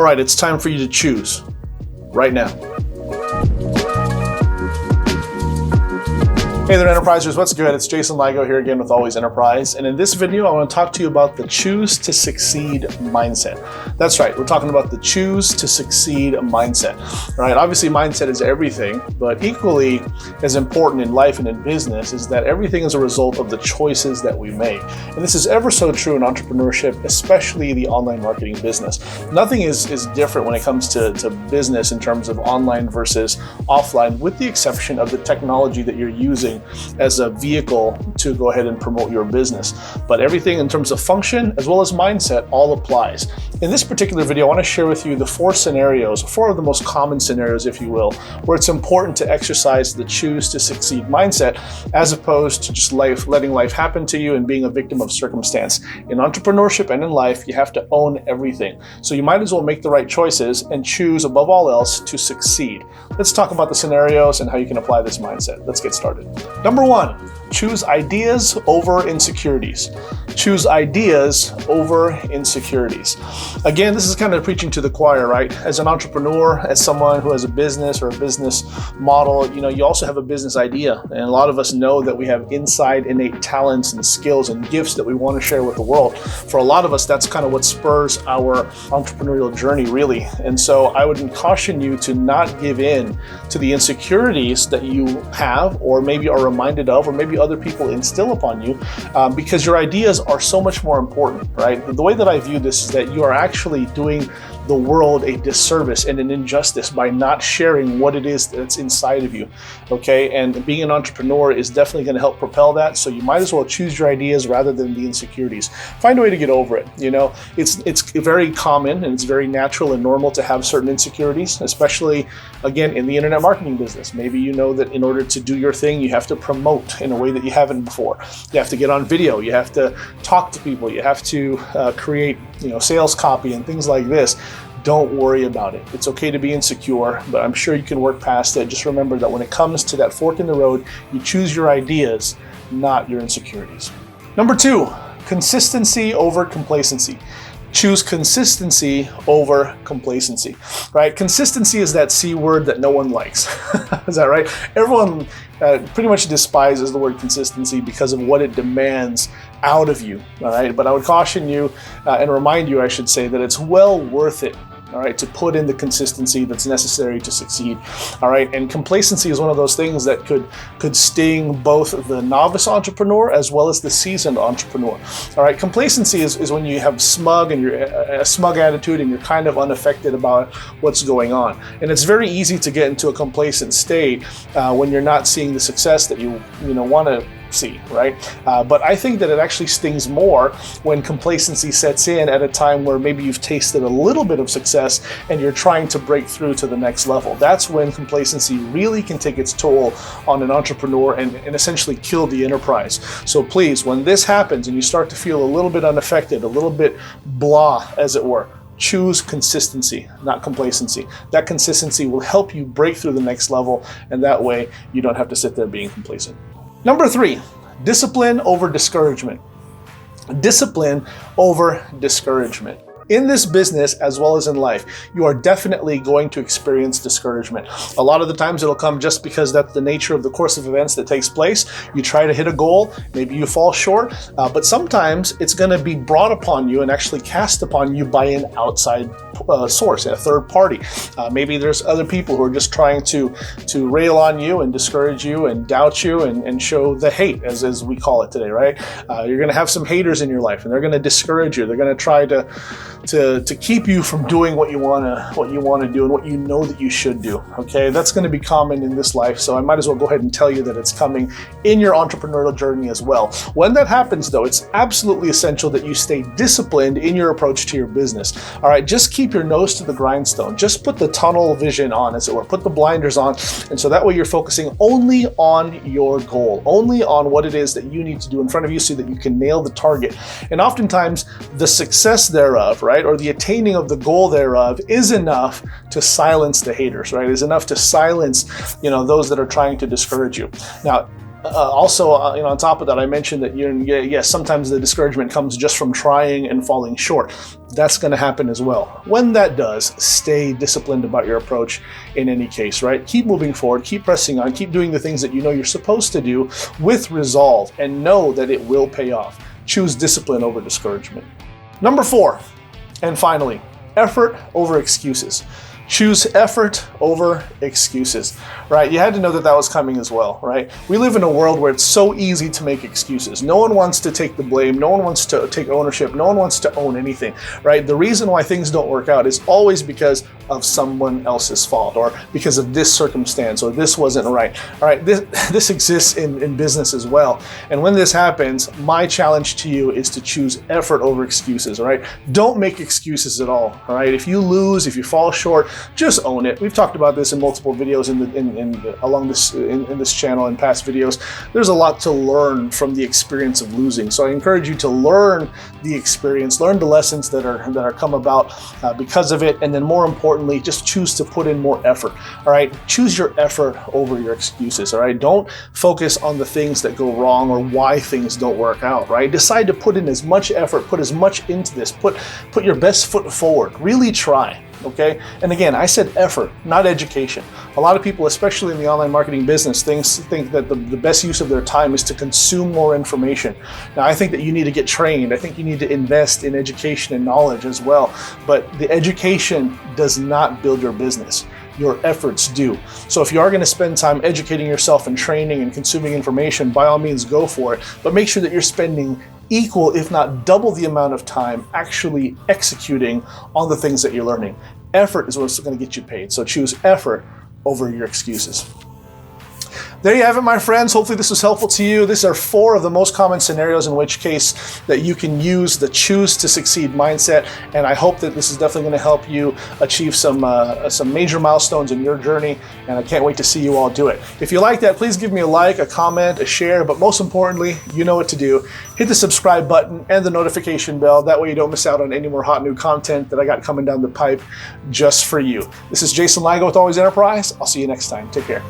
All right, it's time for you to choose right now. Hey there, Enterprisers, what's good? It's Jason Ligo here again with Always Enterprise. And in this video, I want to talk to you about the choose to succeed mindset. That's right, we're talking about the choose to succeed mindset. All right, obviously mindset is everything, but equally as important in life and in business is that everything is a result of the choices that we make. And this is ever so true in entrepreneurship, especially the online marketing business. Nothing is different when it comes to business in terms of online versus offline, with the exception of the technology that you're using as a vehicle to go ahead and promote your business. But everything in terms of function as well as mindset all applies. In this particular video, I want to share with you the four of the most common scenarios, if you will, where it's important to exercise the choose to succeed mindset as opposed to just letting life happen to you and being a victim of circumstance. In entrepreneurship and in life, you have to own everything. So you might as well make the right choices and choose above all else to succeed. Let's talk about the scenarios and how you can apply this mindset. Let's get started. Number one, choose ideas over insecurities. Choose ideas over insecurities. Again, this is kind of preaching to the choir, right? As an entrepreneur, as someone who has a business or a business model, you also have a business idea. And a lot of us know that we have inside innate talents and skills and gifts that we want to share with the world. For a lot of us, that's kind of what spurs our entrepreneurial journey, really. And so I would caution you to not give in to the insecurities that you have or maybe are reminded of, or maybe other people instill upon you, because your ideas are so much more important, right? The way that I view this is that you are actually doing the world a disservice and an injustice by not sharing what it is that's inside of you, okay? And being an entrepreneur is definitely going to help propel that, so you might as well choose your ideas rather than the insecurities. Find a way to get over it. It's very common and it's very natural and normal to have certain insecurities, especially, again, in the internet marketing business. Maybe you know that in order to do your thing, you have to promote in a way that you haven't before. You have to get on video, you have to talk to people, you have to create sales copy and things like this. Don't worry about it. It's okay to be insecure, but I'm sure you can work past it. Just remember that when it comes to that fork in the road, you choose your ideas, not your insecurities. Number two, consistency over complacency. Choose consistency over complacency, right? Consistency is that C word that no one likes. Is that right? Everyone pretty much despises the word consistency because of what it demands out of you, all right? But I would caution you and remind you, I should say, that it's well worth it, all right, to put in the consistency that's necessary to succeed, all right? And complacency is one of those things that could sting both the novice entrepreneur as well as the seasoned entrepreneur, all right? Complacency is when you have a smug attitude and you're kind of unaffected about what's going on. And it's very easy to get into a complacent state when you're not seeing the success that you want to see, right? But I think that it actually stings more when complacency sets in at a time where maybe you've tasted a little bit of success and you're trying to break through to the next level. That's when complacency really can take its toll on an entrepreneur and essentially kill the enterprise. So please, when this happens and you start to feel a little bit unaffected, a little bit blah, as it were, choose consistency, not complacency. That consistency will help you break through the next level, and that way you don't have to sit there being complacent. Number three, discipline over discouragement. Discipline over discouragement. In this business, as well as in life, you are definitely going to experience discouragement. A lot of the times it'll come just because that's the nature of the course of events that takes place. You try to hit a goal, maybe you fall short, but sometimes it's going to be brought upon you and actually cast upon you by an outside source, a third party. Maybe there's other people who are just trying to rail on you and discourage you and doubt you and show the hate, as we call it today, right? You're going to have some haters in your life, and they're going to discourage you. They're going to try to keep you from doing what you want to do and what you know that you should do. Okay, that's going to be common in this life, so I might as well go ahead and tell you that it's coming in your entrepreneurial journey as well. When that happens, though, it's absolutely essential that you stay disciplined in your approach to your business. All right, just keep your nose to the grindstone. Just put the tunnel vision on, as it were. Put the blinders on, and so that way you're focusing only on your goal, only on what it is that you need to do in front of you, so that you can nail the target. And oftentimes, the success thereof, right, or the attaining of the goal thereof is enough to silence the haters, right? Is enough to silence, those that are trying to discourage you. Now, Also, on top of that, I mentioned that yes, sometimes the discouragement comes just from trying and falling short. That's going to happen as well. When that does, stay disciplined about your approach in any case, right? Keep moving forward, keep pressing on, keep doing the things that you know you're supposed to do with resolve, and know that it will pay off. Choose discipline over discouragement. Number 4, and finally, effort over excuses. Choose effort over excuses, right? You had to know that that was coming as well, right? We live in a world where it's so easy to make excuses. No one wants to take the blame. No one wants to take ownership. No one wants to own anything, right? The reason why things don't work out is always because of someone else's fault, or because of this circumstance, or this wasn't right. All right, this exists in business as well. And when this happens, my challenge to you is to choose effort over excuses, all right? Don't make excuses at all right? If you lose, if you fall short, just own it. We've talked about this in multiple videos in this channel and past videos. There's a lot to learn from the experience of losing. So I encourage you to learn the experience, learn the lessons that are come about because of it, and then more importantly, just choose to put in more effort. All right, choose your effort over your excuses. All right, don't focus on the things that go wrong or why things don't work out. Right, decide to put in as much effort, put as much into this, put your best foot forward. Really try. Okay, and again, I said effort, not education. A lot of people, especially in the online marketing business, think that the best use of their time is to consume more information. Now, I think that you need to get trained. I think you need to invest in education and knowledge as well. But the education does not build your business. Your efforts do. So if you are going to spend time educating yourself and training and consuming information, by all means go for it. But make sure that you're spending equal, if not double the amount of time actually executing on the things that you're learning. Effort is what's going to get you paid. So choose effort over your excuses. There you have it, my friends. Hopefully this was helpful to you. These are 4 of the most common scenarios in which case that you can use the choose to succeed mindset. And I hope that this is definitely going to help you achieve some major milestones in your journey. And I can't wait to see you all do it. If you like that, please give me a like, a comment, a share. But most importantly, you know what to do. Hit the subscribe button and the notification bell. That way you don't miss out on any more hot new content that I got coming down the pipe just for you. This is Jason Ligo with Always Enterprise. I'll see you next time. Take care.